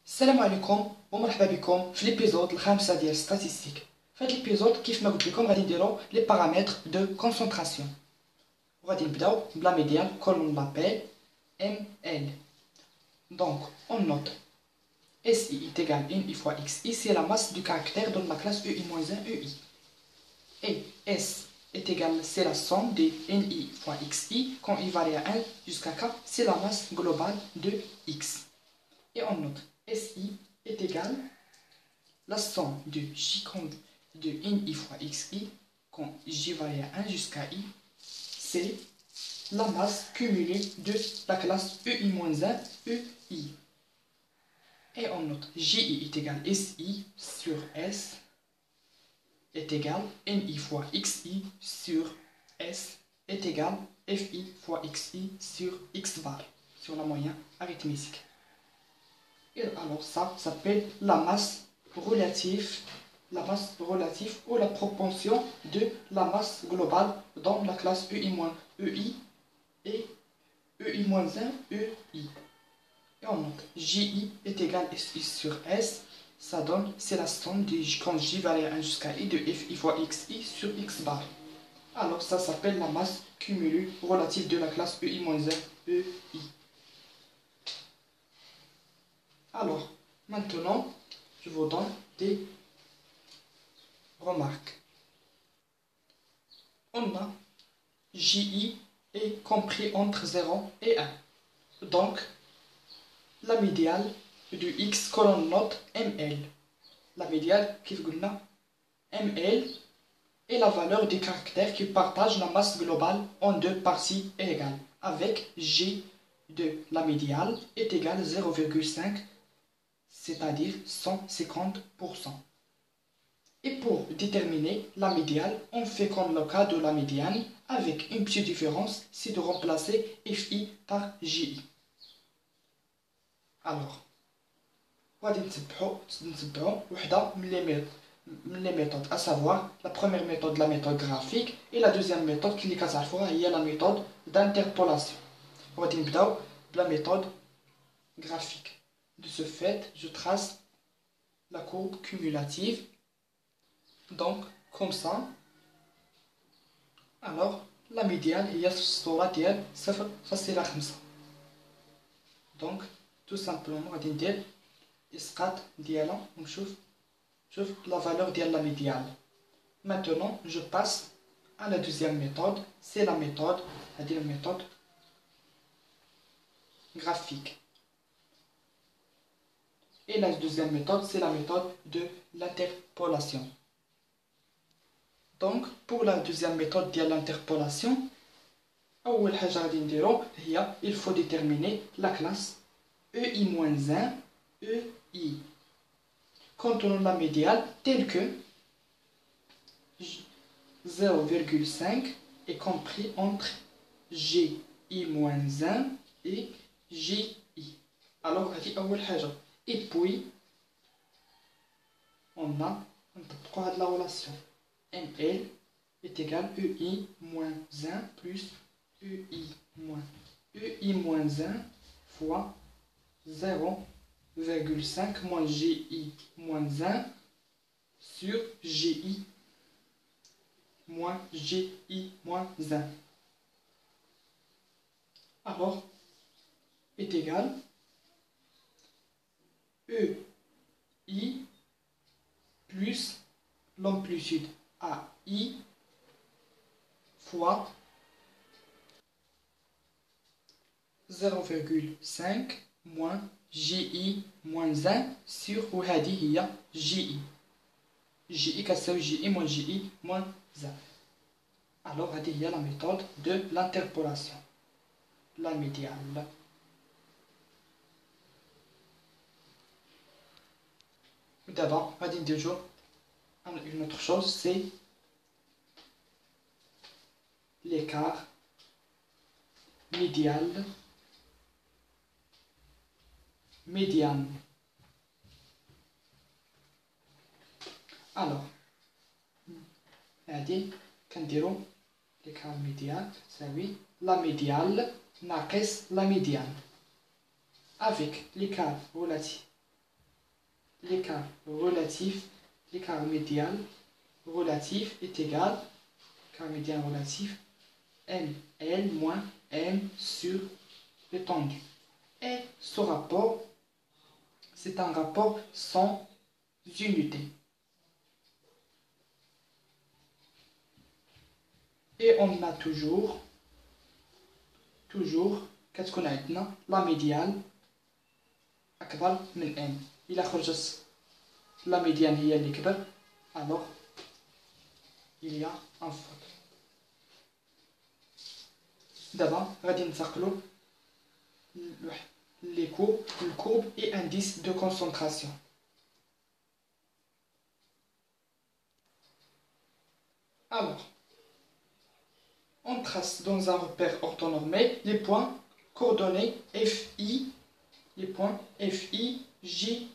السلام عليكم ومرحبا بكم في ليبيزود الخامسة ديال ستاتيستيك. في هذا ليبيزود كيف ما قلت لكم غادي نديرو لي بارامتر دو كونسونطراسيون وغادي نبداو بلا ميديان كولون لابيل ML. Donc on note SI est égal à NI fois XI, c'est la masse du caractère dans la classe EI-1 EI. Et S est égal, c'est la somme de NI fois XI, quand I varie à 1 jusqu'à K, c'est la masse globale de X. Et on note SI est égal la somme de J de NI fois XI, quand J varie à 1 jusqu'à I, c'est la masse cumulée de la classe EI-1 EI. Et on note JI est égal SI sur S est égal NI fois XI sur S est égal FI fois XI sur X bar, sur la moyenne arithmétique. Et alors ça s'appelle la masse relative ou la proportion de la masse globale dans la classe EI et EI-1 EI. Et on note JI est égal à SI sur S, ça donne, c'est la somme de quand J varie à 1 jusqu'à I de FI fois XI sur X bar. Alors ça s'appelle la masse cumulée relative de la classe EI-1 EI. Alors, maintenant, je vous donne des remarques. On a JI est compris entre 0 et 1. Donc, la médiane de X colonne note ML. La médiane qui ML est la valeur des caractères qui partagent la masse globale en deux parties égales, avec G de la médiane est égal à 0,5, c'est-à-dire 150%. Et pour déterminer la médiane, on fait comme le cas de la médiane, avec une petite différence, c'est de remplacer FI par JI. Alors, غادي نتبعو وحده من les méthodes, à savoir la première méthode, la méthode graphique, et la deuxième méthode qui est la méthode d'interpolation. غادي نبداو بلا méthode graphique. De ce fait, je trace la courbe cumulative. Donc, comme ça, alors la médiane هي في الصورة ديال 0.5. Donc, tout simplement غادي ندير اسقاط ديالها ونشوف la valeur de la médiane. Maintenant, je passe à la deuxième méthode, c'est la méthode graphique. Et la deuxième méthode, c'est la méthode de l'interpolation. Donc, pour la deuxième méthode de l'interpolation, il faut déterminer la classe EI-1 EI. Contenant la médiane telle que 0,5 est compris entre GI-1 et JI. Alors, et puis, on a la relation ML est égal à EI-1 plus EI-1 fois 0,5 moins GI-1 sur GI moins GI-1. Alors, est égal EI plus l'amplitude AI fois 0,5 moins GI moins 1 sur وهذه هي GI. GI كتساوي GI moins GI moins 1. Alors هذه هي la méthode de l'interpolation. La médiane. D'abord, on va dire une autre chose, c'est l'écart médiane. Alors, l'écart médiane, c'est la médiane ناقص la médiane. Avec l'écart relatif l'écart relatif, l'écart médial relatif est égal, l'écart médian relatif, ML moins M sur l'étendue. Et ce rapport, c'est un rapport sans unité. Et on a toujours, qu'est-ce qu'on a maintenant? La médiane أكبر من M. إلا خرجت la médiane هي اللي كبر, alors il y a un faute. D'abord, غادي ننتقلوا les courbes et indices de concentration. Alors, on trace dans un repère orthonormé les points coordonnés FI, les points FI, JI,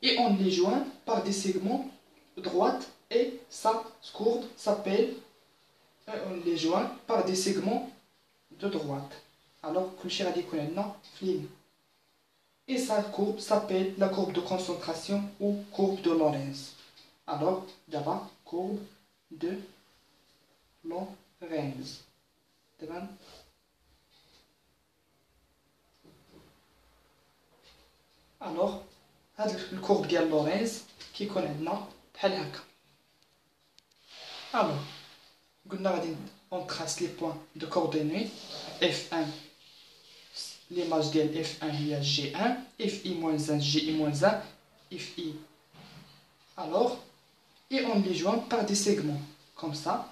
et on les joint par des segments droite et sa courbe s'appelle, on les joint par des segments de droite. Alors, et sa courbe s'appelle la courbe de concentration ou courbe de Lorentz. Alors, d'abord, courbe de Lorentz. Alors, هذه الكورب ديال لورينز كيكون عندنا بحال هكا. Alors, قلنا غادي on trace les points de coordonnées F1, l'image ديال F1 هي G1, Fi-1, Gi-1, Fi. Alors, et on les joint par des segments, comme ça.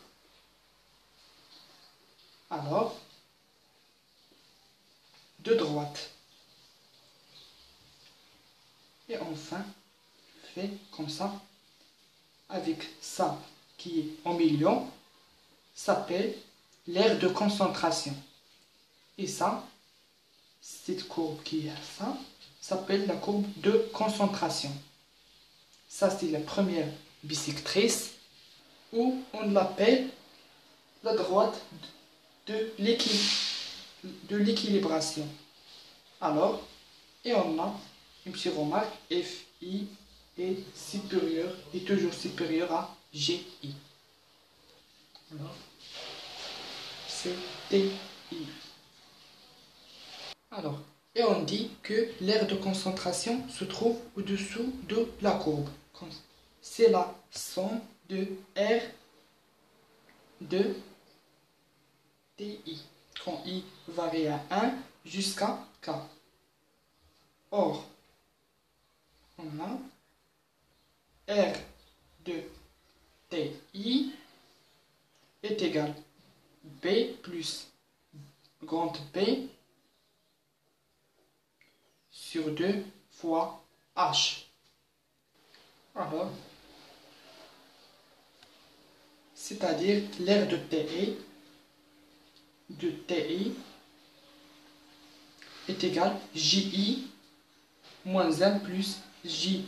Alors, de droite. Et enfin, fait comme ça, avec ça qui est au milieu, s'appelle l'aire de concentration. Et ça, cette courbe qui est ça, s'appelle la courbe de concentration. Ça, c'est la première bisectrice, où on l'appelle la droite de l'équilibration. Alors, et on a une petite remarque, FI est supérieur, est toujours supérieur à GI. Alors, c'est TI. Alors, et on dit que l'aire de concentration se trouve au-dessous de la courbe. C'est la somme de R de TI, quand I varie à 1 jusqu'à K. Or, on a R de TI est égal B plus grande P sur 2 fois H. Alors, c'est-à-dire l'aire de TI est égal JI moins 1 plus JI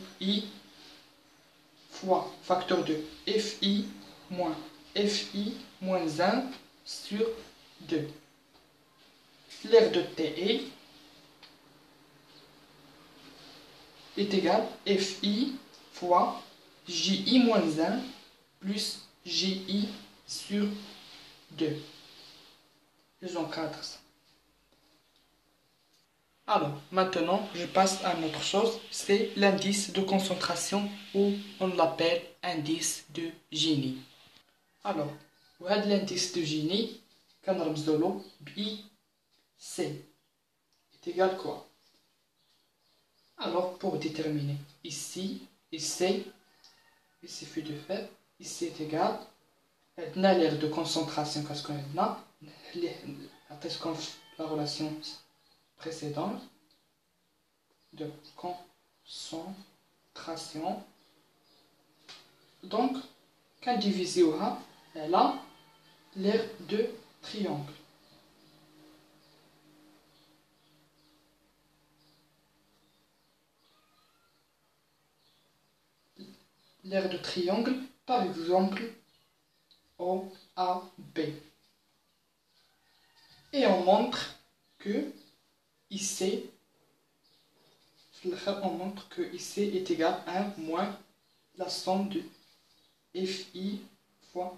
fois facteur de FI moins 1 sur 2. L'aire de TI est égal FI fois JI moins 1 plus JI sur 2. J'encadre ça. Alors, maintenant, je passe à une autre chose, c'est l'indice de concentration, ou on l'appelle indice de Gini. Alors, l'indice de Gini, كنرمزولو BI C est égal quoi? Alors, pour déterminer ici, ici suffit de faire, ici est égal, maintenant l'aire de concentration, qu'est-ce qu'on a? La relation précédente de concentration. Donc, quand divisé au A, elle a l'aire de triangle. L'aire de triangle, par exemple, OAB. Et on montre que IC on montre que IC est égal à 1 moins la somme de FI fois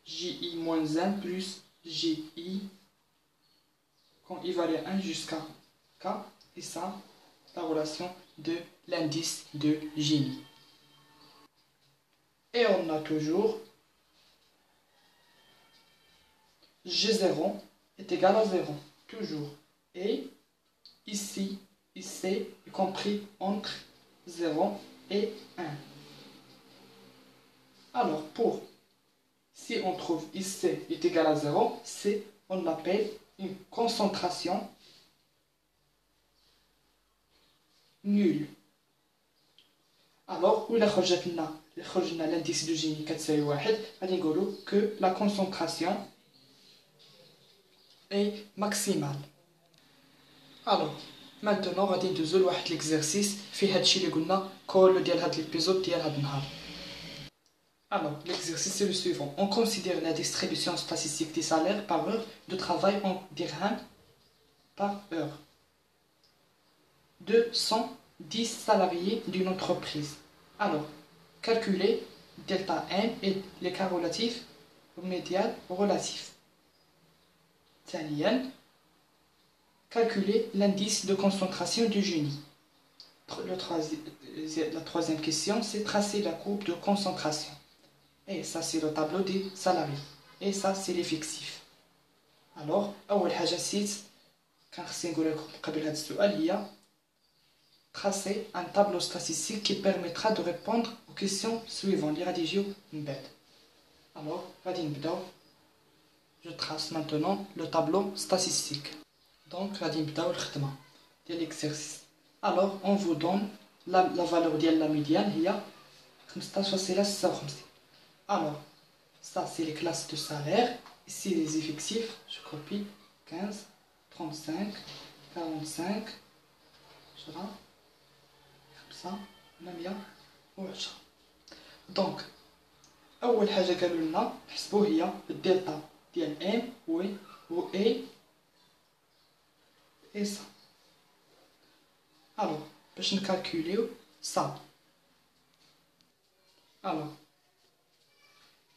JI moins 1 plus GI quand I varie 1 jusqu'à K, et ça, la relation de l'indice de Gini. Et on a toujours G0 est égal à 0, toujours. Et ici, est compris entre 0 et 1. Alors, si on trouve IC est égal à 0, on l'appelle une concentration nulle. Alors, où خرجت لنا l'indice de Gini كتساوي 1, غادي نقولوا que la concentration est maximale. Alors, maintenant غادي ندوزو لواحد l'exercice فيه هادشي اللي قلنا كل ديال هاد l'épisode ديال هاد النهار. Alors, l'exercice est le suivant. On considère la distribution statistique des salaires par heure de travail en dirhams par heure de 110 salariés d'une entreprise. Alors, calculer delta N et l'écart relatif médial relatif. ثانيا, calculer l'indice de concentration du Gini. La troisième question, c'est tracer la courbe de concentration. Et ça, c'est le tableau des salariés. Et ça, c'est l'effectif. Alors, أول حاجة نسيت كان خصني نقول لكم قبل هذا السؤال هي tracer un tableau statistique qui permettra de répondre aux questions suivantes اللي غادي يجيو من بعد. Alors, غادي نبداو. Je trace maintenant le tableau statistique. Donc, غادي نبداو الخدمة ديال l'exercice. Alors, on vous donne la valeur ديال la médiane هي 15,56. Alors, ça c'est les classes de salaire. Ici les effectifs, je copie 15, 35, 45, je vois, comme ça, voilà. Donc, أول حاجة قالوا لنا نحسبوا هي الدلتا ديال M و A et ça. Alors, باش نكالكوليو ça. Alors,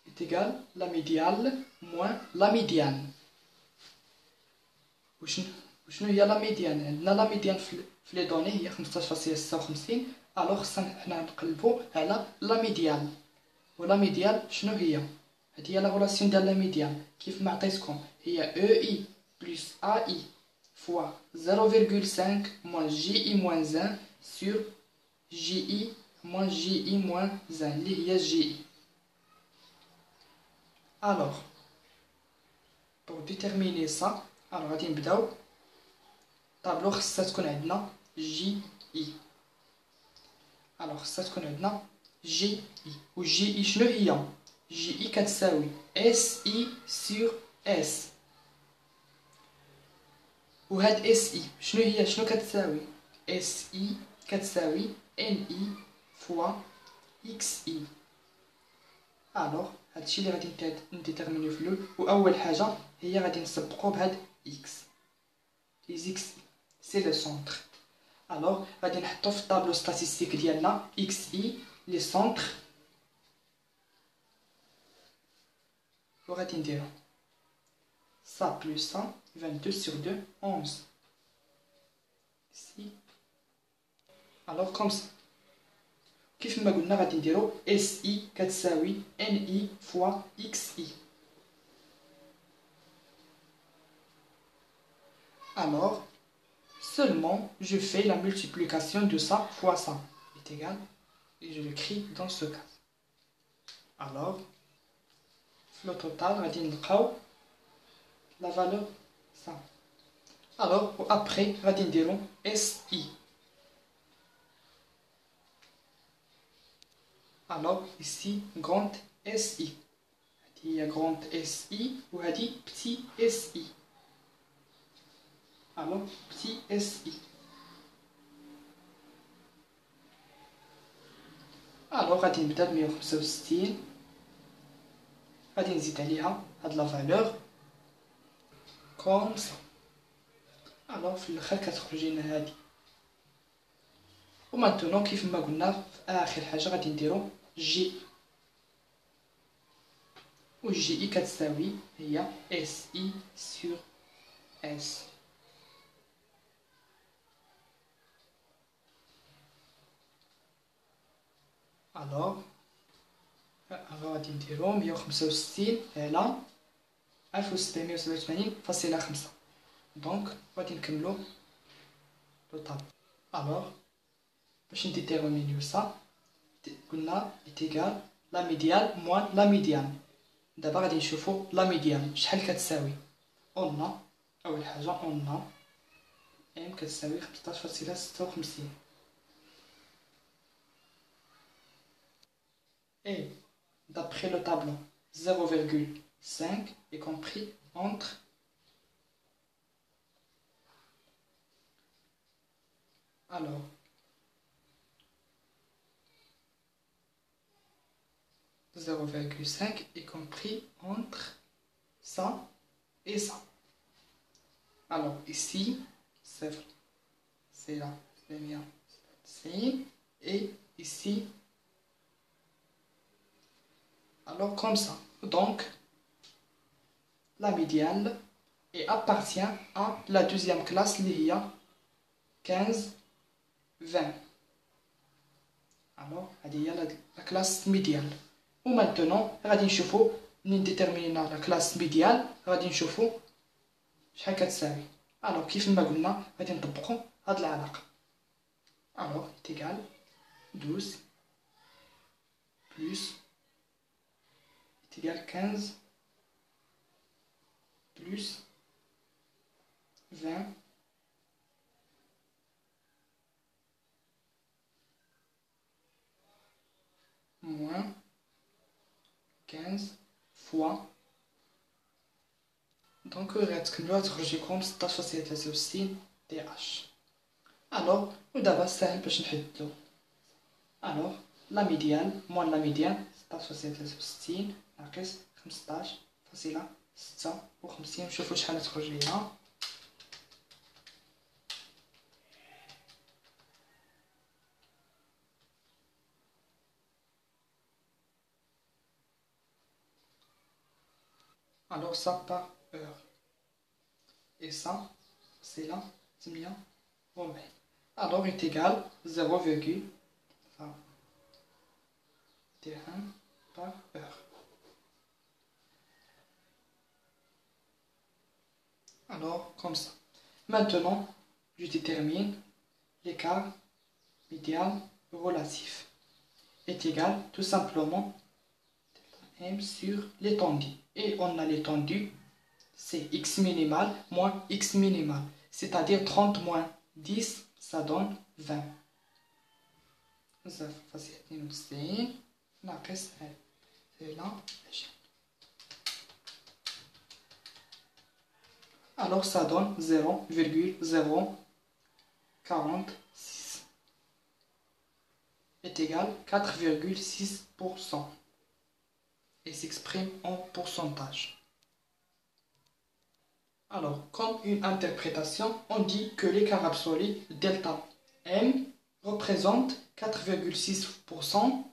est égal la médiane moins la médiane. وشنو هي la médiane؟ عندنا la médiane في لي دوني هي 15.56. alors حنا نقلبوا على la médiane. ولا ميديان شنو هي؟ هذه هي لا ريلاسيون ديال لا ميديان كيف ما عطيتكم هي او اي بلس ا اي فوا 0,5 moins جي اي moins 1 sur جي اي moins جي اي moins 1 اللي هي جي اي. Alors, pour déterminer ça, alors غادي نبداو طابلو خصها تكون عندنا جي اي. alors خصها تكون عندنا جي اي. و جي اي شنو هي؟ جي اي كتساوي اس اي سور اس. و هاد اس اي شنو هي؟ شنو كتساوي؟ اس اي كتساوي ان اي فوا اكس اي. alors هادشي اللي غادي نديتيرمينيو في الاول. واول حاجه هي غادي نسبقو بهاد اكس. لي اكس سي لو سونتر. alors غادي نحطو في الطابلو ستاتيستيك ديالنا اكس اي لي سونتر و غادي نديرو ça plus ça 22 sur 2 11 ici. alors comme ça كيف ما قلنا غادي نديرو اس اي كتساوي ان اي فوا اكس اي. alors seulement je fais la multiplication de ça fois ça est égal et je l'écris dans ce cas. alors le total غادي نلقاو la valeur ça. alors après غادي نديرو اس اي. alors ici grande SI هذه هي grande SI وهذه petit SI. alors petit SI. alors غادي نبدا ب 165 غادي نزيد عليها هاد لا فالور كوم سا. alors في الاخر كتخرج لنا هادي ومانتونون كيف ما قلنا في اخر حاجه غادي نديرو جي، و جي اي كتساوي هي اس اي سور اس. الوغ غادي نديرو 165 على 1787.5. دونك غادي نكملو لو طابلو. الوغ باش نديتيرمينيو سا قلنا ايتيغال لا ميديان موان لا ميديان. دابا غادي نشوفو لا ميديان شحال كتساوي. قلنا اول حاجه قلنا ام كتساوي 15.56 et d'après le tableau 0,5 est compris entre alors 0,5 est compris entre ça et ça. Alors ici c'est là et ici alors comme ça. Donc la médiane et appartient à la deuxième classe اللي هي 15 20. alors هذه هي la classe médiane. و maintenant غادي نشوفو منين ديتيرمينا لا كلاس ميديال غادي نشوفو شحال كتساوي. alors كيف ما قلنا غادي نطبقو هاد العلاقه. alors est égal 12 plus est égal 15 plus 20 moins 15 fois. donc غتكملوها تخرج لكم 16.63 دي اش. الوغ ودابا ساهل باش نحددو. الوغ لا ميديان موان لا ميديان 16.63 ناقص 15.56. نشوفو شحال تخرج لينا. alors ça par heure et ça c'est là 180. alors est égal 0,1 par heure. alors comme ça. Maintenant je détermine l'écart médian relatif est égal tout simplement m sur l'étendue. Et on a l'étendue, c'est x minimal moins x minimal. C'est-à-dire 30 moins 10, ça donne 20. C'est là. alors ça donne 0,046 est égal 4,6% et s'exprime en pourcentage. Alors, comme une interprétation, on dit que l'écart absolu delta M représente 4,6%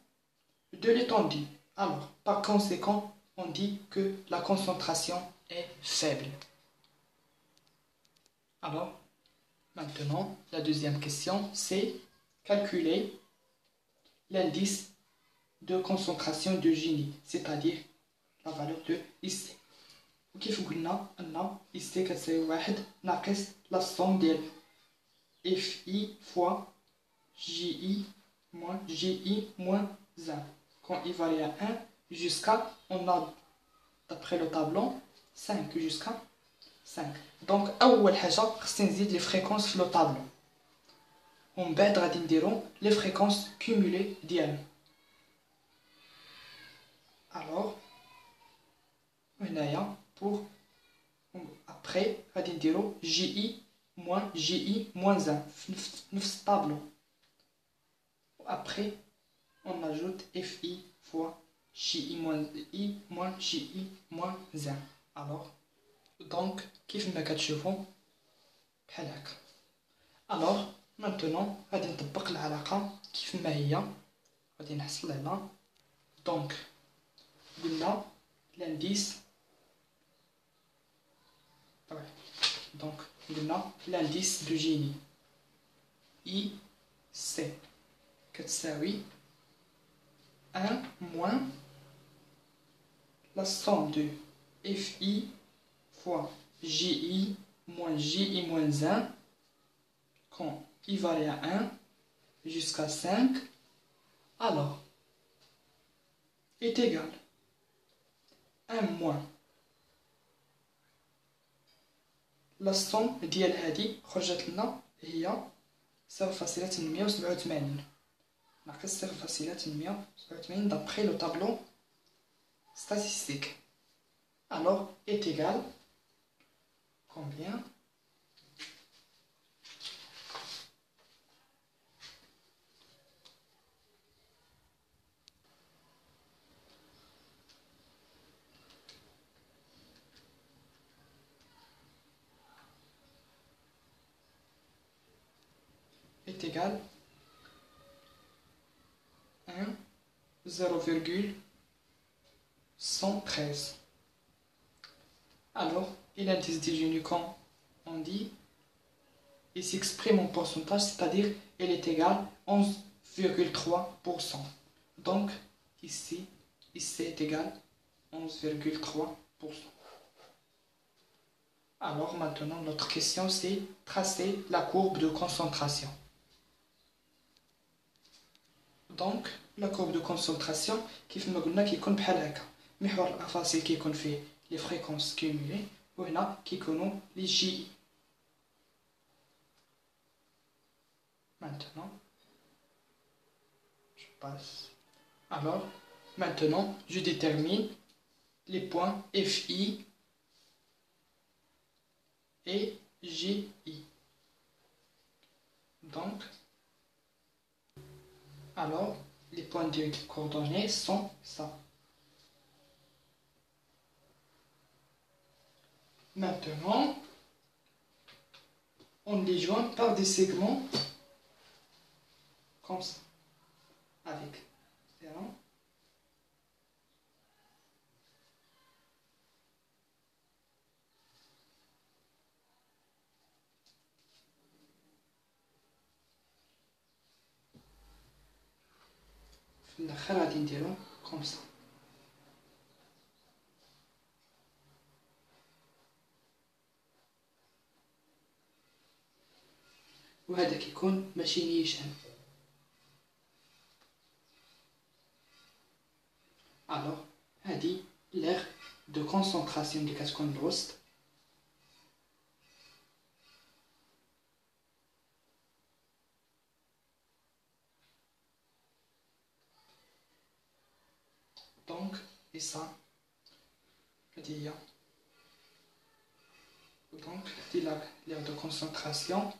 de l'étendue. Alors, par conséquent, on dit que la concentration est faible. Alors, maintenant, la deuxième question, c'est calculer l'indice de concentration de Gini, c'est-à-dire la valeur de IC. وكيف قلنا أن IC كتساوي 1 ناقص la somme ديال FI fois JI moins GI moins 1 quand il varie à 1 jusqu'à, on a d'après le tableau 5 jusqu'à 5. donc أول حاجة خصني نزيد les fréquences في le tableau ومن بعد غادي نديرو les fréquences cumulées ديالهم. alors هنايا pour après غادي نديرو GI moins GI moins 1 في نفس الطابلو. après on ajoute FI fois GI moins I moins GI moins 1. alors donc كيف ما كتشوفوا بحال هكا. alors مانتونون غادي نطبق العلاقة كيف ما هي، غادي نحصل على دونك قلنا لانديس دونك قلنا لانديس دو جيني اي سي كتساوي 1 moins la somme de FI fois JI moins JI moins 1 quand I varie à 1 jusqu'à 5 alors est égal 1 moins la somme ديال هادي خرجت لنا هي 0.887 ناقص 0.887 d'après le tableau statistique. Alors est égal combien? Est égal 0,113. Alors, et l'indice des Gini, comme on dit, il s'exprime en pourcentage, c'est-à-dire il est égal à 11,3%. Donc, ici est égal à 11,3%. Alors, maintenant, notre question, c'est tracer la courbe de concentration. Donc, la courbe de concentration, كيف ما قلنا كيكون بحال هكا محور الأفاصيل كيكون فيه les fréquences cumulées وهنا كيكونوا les JI. Maintenant, je passe. Alors, maintenant, je détermine les points FI et JI. Donc, alors, les points de coordonnées sont ça. Maintenant, on les joint par des segments comme ça, avec 0, في الآخر غادي نديرو comme ça. وهذا كيكون ماشي نيشان. Alors, هذه l'aire de concentration اللي كتكون الوسط. Donc, et ça, هذه هي. Donc, l'aire de concentration.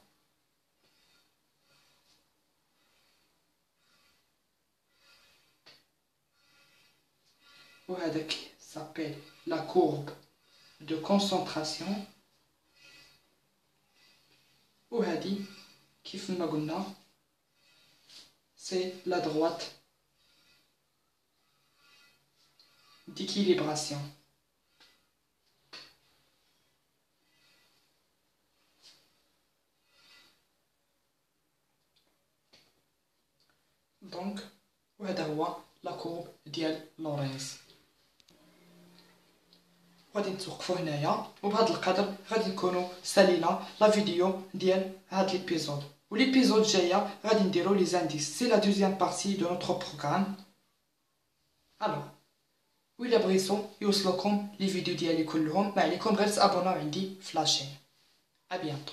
وهذا s'appelle la courbe de concentration. وهذه كيف ما قلنا c'est la droite d'équilibration. Donc وهذا هو la courbe ديال لورينز. غادي نتوقفوا هنايا وبهذا القدر غادي نكونوا سالينا لا فيديو ديال هاد ليبيزود وليبيزود جايه غادي نديرو لي زانديس سي لا دوزيام بارتي دو نوتر بروغرام. الوغ وإلا بغيتو يوصلوكم لي فيديو ديالي كلهم ما عليكم غير تابوناو عندي في لاشين. ابيانتو.